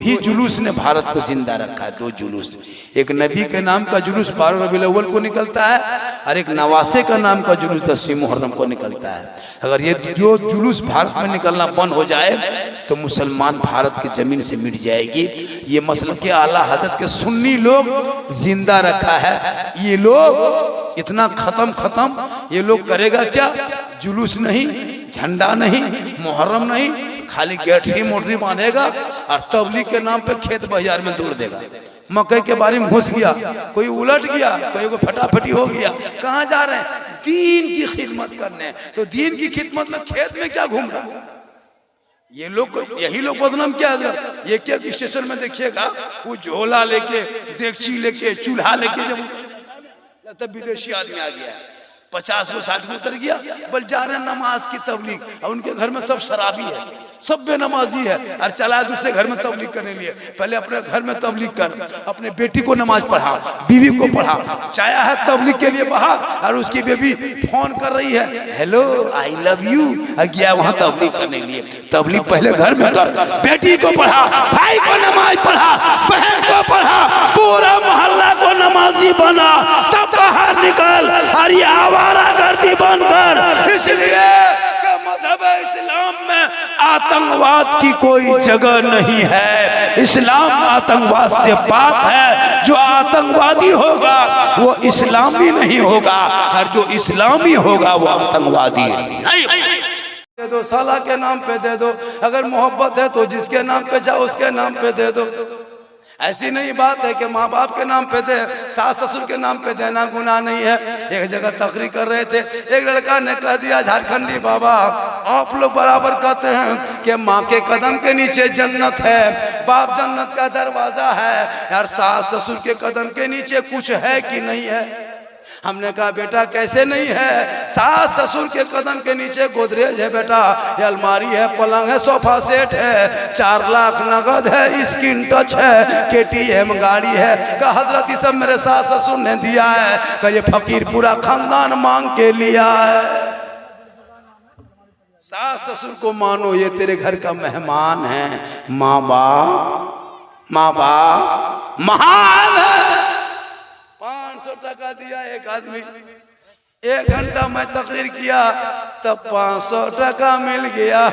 ही जुलूस ने भारत को जिंदा रखा है। दो जुलूस, एक नबी के नाम का जुलूस 12 रबीउल अव्वल को निकलता है और एक नवासे का नाम का जुलूस 10वीं मुहर्रम को निकलता है। अगर ये जो जुलूस भारत में निकलना बंद हो जाए तो मुसलमान भारत की जमीन से मिट जाएगी। ये मसलक के आला हजरत के सुन्नी लोग जिंदा रखा है। ये लोग इतना खत्म ये लोग करेगा क्या? जुलूस नहीं, झंडा नहीं, मुहर्रम नहीं, खाली गैठरी मोटरी बांधेगा और तबलीग के नाम पे खेत बाजार में दौड़ देगा। मकई के बारे में घुस गया, कोई उलट गया, कोई को फटाफटी हो गया। कहाँ जा रहे हैं? दीन की खिदमत करने। तो दीन की खिदमत में खेत में क्या घूम रहा? ये लोग, यही लोग बदनाम क्या हजरत? ये क्या स्टेशन में देखिएगा वो झोला लेके, देगची लेके, चूल्हा लेके, जब तब विदेशी आदमी आ गया 50 को 60 में उतर गया, बल जा रहे हैं नमाज की तबलीग और उनके घर में सब शराबी है, सब बेनमाजी है और चला दूसरे घर में तबलीग करने लिए। पहले अपने घर में तबलीग कर, अपने बेटी को नमाज पढ़ा, बीवी को पढ़ा। चाया है तबलीग के लिए बाहर और उसकी बेबी फोन कर रही है, हेलो आई लव यू, और गया वहां तबलीग करने लिए। तबलीग पहले घर में कर, बेटी को पढ़ा, भाई को नमाज पढ़ा, बहन को पढ़ा, पूरा मोहल्ला को नमाजी बना, तब बाहर निकल और ये आवारा गर्दी बनकर। इसलिए मजहब इस्लाम में आतंकवाद की कोई जगह नहीं है। इस्लाम आतंकवाद से पाक है। जो आतंकवादी होगा वो इस्लामी नहीं होगा और जो इस्लामी होगा वो आतंकवादी नहीं। दे दो, साला के नाम पे दे दो। अगर मोहब्बत है तो जिसके नाम पे चाहो उसके नाम पे दे दो। ऐसी नहीं बात है कि माँ बाप के नाम पे दे, सास ससुर के नाम पे देना गुनाह नहीं है। एक जगह तकरीर कर रहे थे, एक लड़का ने कह दिया, झारखंडी बाबा आप लोग बराबर कहते हैं कि माँ के कदम के नीचे जन्नत है, बाप जन्नत का दरवाजा है, यार सास ससुर के कदम के नीचे कुछ है कि नहीं है? हमने कहा बेटा कैसे नहीं है? सास ससुर के कदम के नीचे गोदरेज है बेटा, ये अलमारी है, पलंग है, सोफा सेट है, 4 लाख नगद है, स्किन टच है, KTM गाड़ी है। का हजरत ये सब मेरे सास ससुर ने दिया है। का ये फकीर पूरा खानदान मांग के लिया है। सास ससुर को मानो, ये तेरे घर का मेहमान है। माँ बाप महान है। 500 टका दिया एक आदमी, 1 घंटा मैं तकरीर किया तब 500 टका मिल गया।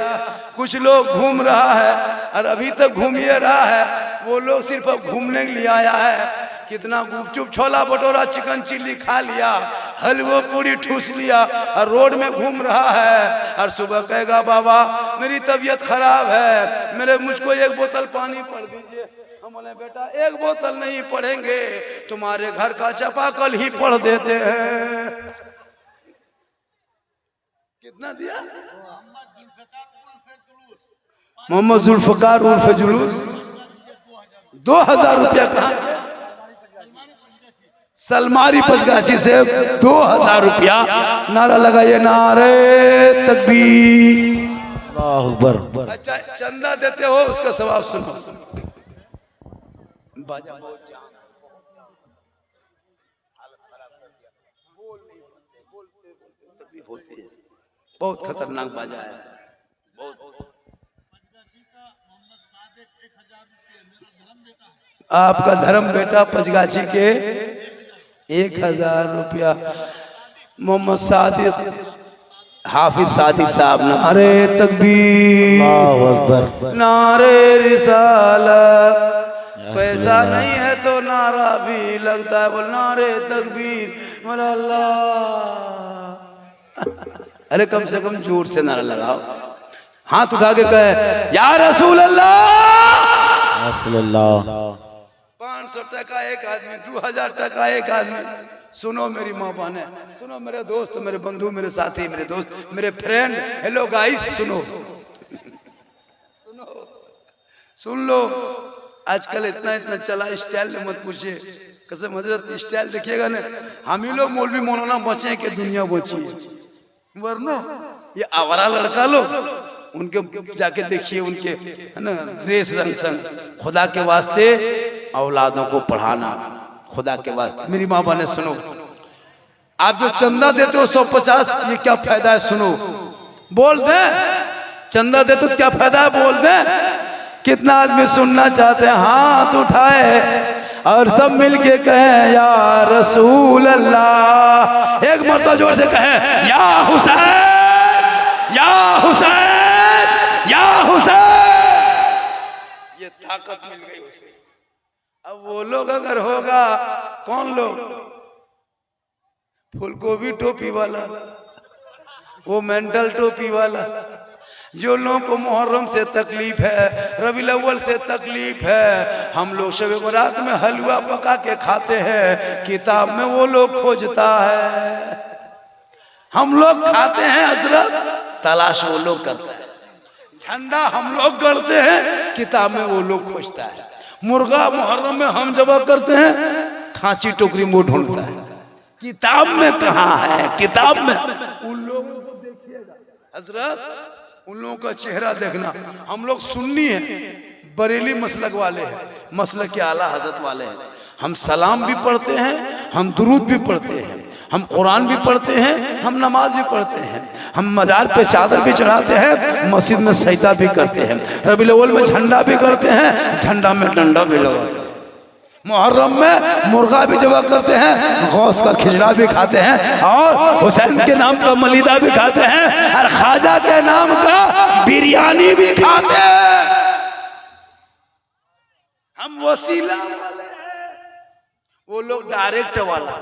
कुछ लोग घूम रहा है और अभी तक घूम ही रहा है। वो लोग सिर्फ अब घूमने के लिए आया है। कितना गुपचुप, छोला भटूरा, चिकन चिल्ली खा लिया, हलवा पूरी ठूस लिया और रोड में घूम रहा है। और सुबह कहेगा बाबा मेरी तबीयत खराब है, मुझको 1 बोतल पानी पड़ दीजिए। हम बोले बेटा 1 बोतल नहीं पढ़ेंगे, तुम्हारे घर का चापाकल ही पढ़ देते हैं। कितना दिया? मोहम्मद जुल्फकार उर्फ जुलूस 2000 रुपया। कहा? सलमारी पचगाछी से 2000 रुपया। नारा लगाइए, नारे तकबीर, अल्लाहु अकबर। अच्छा चंदा देते हो, उसका सवाब सुनो। बाजा बहुत खतरनाक बाजा है। आपका धर्म बेटा पचगाछी के 1000 रुपया। मोहम्मद सादिक, हाफिज सादिक साहब, नारे तकबीर, अल्लाहु अकबर, नारे रिसालत। पैसा नहीं है तो नारा भी लगता है, बोल नारे तकबीर, बोला अल्लाह। अरे कम से कम जोर से नारा लगाओ, हाथ उठा के कहे या रसूल अल्लाह। 500 टका एक आदमी, 2000 टका एक आदमी। सुनो मेरी माँ बहने, सुनो मेरे दोस्त, मेरे बंधु, मेरे साथी, मेरे दोस्त, मेरे फ्रेंड, हेलो गाइस, सुनो सुन लो। आजकल इतना चला स्टाइल मत पूछिए, कसम हजरत स्टाइल देखिएगा ना। हम ही लोग मौलवी मौलाना बचे कि दुनिया बची है, वरना ये आवारा लड़का लोग, उनके जाके देखिए, उनके है ना ड्रेस रंग संग। खुदा के वास्ते औलादों को पढ़ाना, खुदा के वास्ते। मेरी माँ बहने सुनो, आप जो चंदा देते हो 150, ये क्या फायदा है? सुनो, बोल दे, चंदा देते तो क्या फायदा है? बोल दे। कितना आदमी सुनना चाहते हैं? हाथ उठाए और सब मिलके कहें या रसूल अल्लाह। एक मरतबा जोर से कहें या हुसैन, या हुसैन, या हुसैन। ये ताकत मिल गई उसे। अब वो लोग अगर होगा, कौन लोग? फूलगोभी टोपी वाला, वो मेंटल टोपी वाला, जो लोगों को मुहर्रम से तकलीफ है, रबीउल अव्वल से तकलीफ है, हम लोग शब बरात में हलवा पका के खाते हैं, किताब में वो लोग खोजता है। हम लोग खाते हैं हजरत, तलाश वो लोग करता है। झंडा हम लोग गढ़ते हैं, किताब में वो लोग खोजता है। मुर्गा मुहर्रम में हम जबा करते हैं, खांची टोकरी में ढूंढता है। किताब में कहाँ है? किताब में उन लोगों को देखिएगा हजरत, उन लोगों का चेहरा देखना। हम लोग सुन्नी हैं, बरेली मसलक वाले हैं, मसलक के आला हजरत वाले हैं। हम सलाम भी पढ़ते हैं, हम दुरूद भी पढ़ते हैं, हम कुरान भी पढ़ते हैं, हम नमाज भी पढ़ते हैं, हम मजार पे चादर भी चढ़ाते हैं, मस्जिद में सजदा भी करते हैं, रबीउल अव्वल में झंडा भी करते हैं, झंडा में डंडा भी लगाते हैं, मुहर्रम में मुर्गा भी जबा करते हैं, गौस का खिचड़ा भी खाते हैं, और हुसैन के नाम का मलीदा भी खाते हैं, और ख्वाजा के नाम का बिरयानी भी खाते हैं। हम वसीला वाले हैं, वो लोग डायरेक्ट वाला।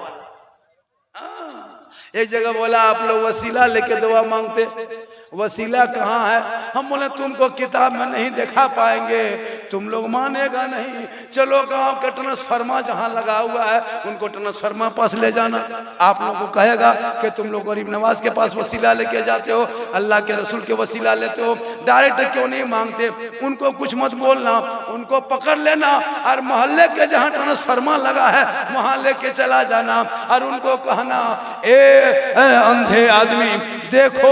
एक जगह बोला आप लोग वसीला लेके दुआ मांगते, वसीला कहाँ है? हम बोले तुमको किताब में नहीं दिखा पाएंगे, तुम लोग मानेगा नहीं। चलो गांव के ट्रांसफार्मर जहाँ लगा हुआ है उनको ट्रांसफार्मर पास ले जाना। आप लोगों को कहेगा कि तुम लोग गरीब नवाज के पास वसीला लेके जाते हो, अल्लाह के रसूल के वसीला लेते हो, डायरेक्ट क्यों नहीं मांगते? उनको कुछ मत बोलना, उनको पकड़ लेना और मोहल्ले के जहाँ ट्रांसफार्मर लगा है वहाँ लेके चला जाना और उनको कहना, ए अंधे आदमी देखो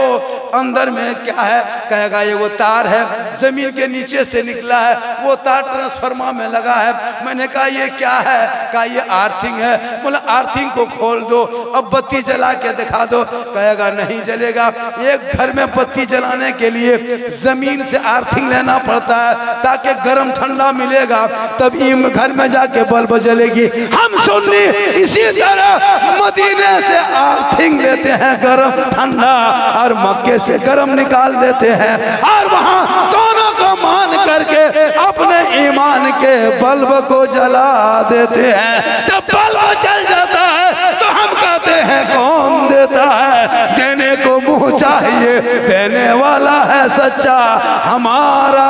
अंदर में क्या है? कहेगा ये वो तार है, जमीन के नीचे से निकला है, वो तार ट्रांसफार्मर में लगा है। मैंने कहा ये क्या है? कहा ये आर्थिंग है। बोला आर्थिंग को खोल दो, अब बत्ती जला के दिखा दो। कहेगा नहीं जलेगा। एक घर में बत्ती जलाने के लिए जमीन से आर्थिंग लेना पड़ता है ताकि गर्म ठंडा मिलेगा, तभी घर में जाके बल्ब जलेगी। हम सुन्नी इसी तरह मदीने से आर्थिंग लेते हैं गर्म ठंडा, और मक्के से गर्म निकाल देते हैं, और वहां दोनों को मान करके अपने ईमान के बल्ब को जला देते हैं। जब बल्ब जल जाता है तो हम कहते हैं कौन देता है? देने को मुंह चाहिए, देने वाला है सच्चा हमारा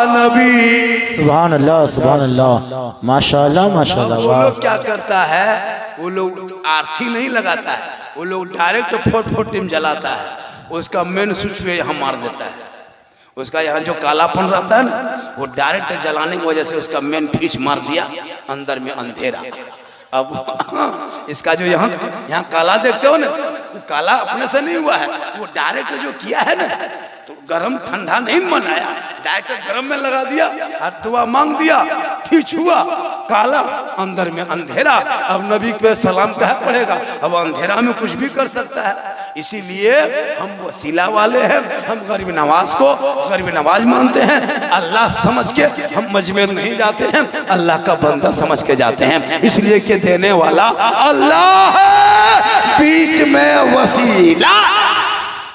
नबी। सुभान अल्लाह, सुभान अल्लाह, माशाअल्लाह, माशाअल्लाह। वो लोग क्या करता है? वो लोग आर्थिंग नहीं लगाता है, वो लोग डायरेक्ट 440 जलाता है, उसका मेन स्विच पे यहाँ मार देता है। उसका यहाँ जो कालापन रहता है ना, वो डायरेक्ट जलाने की वजह से उसका मेन फ्यूज मार दिया, अंदर में अंधेरा। अब इसका जो यहाँ काला देखते हो ना, वो काला अपने से नहीं हुआ है, वो डायरेक्ट जो किया है ना, तो गरम ठंडा नहीं बनाया, डायरेक्ट गरम में लगा दिया और दुआ मांग दिया, ठीक हुआ काला, अंदर में अंधेरा। अब नबी पे सलाम कह पड़ेगा, अब अंधेरा में कुछ भी कर सकता है। इसीलिए हम वसीला वाले हैं, हम गरीब नवाज को गरीब नवाज मानते हैं। अल्लाह समझ के हम मजमेर नहीं जाते हैं, अल्लाह का बंदा समझ के जाते हैं, इसलिए कि देने वाला अल्लाह है, बीच में वसीला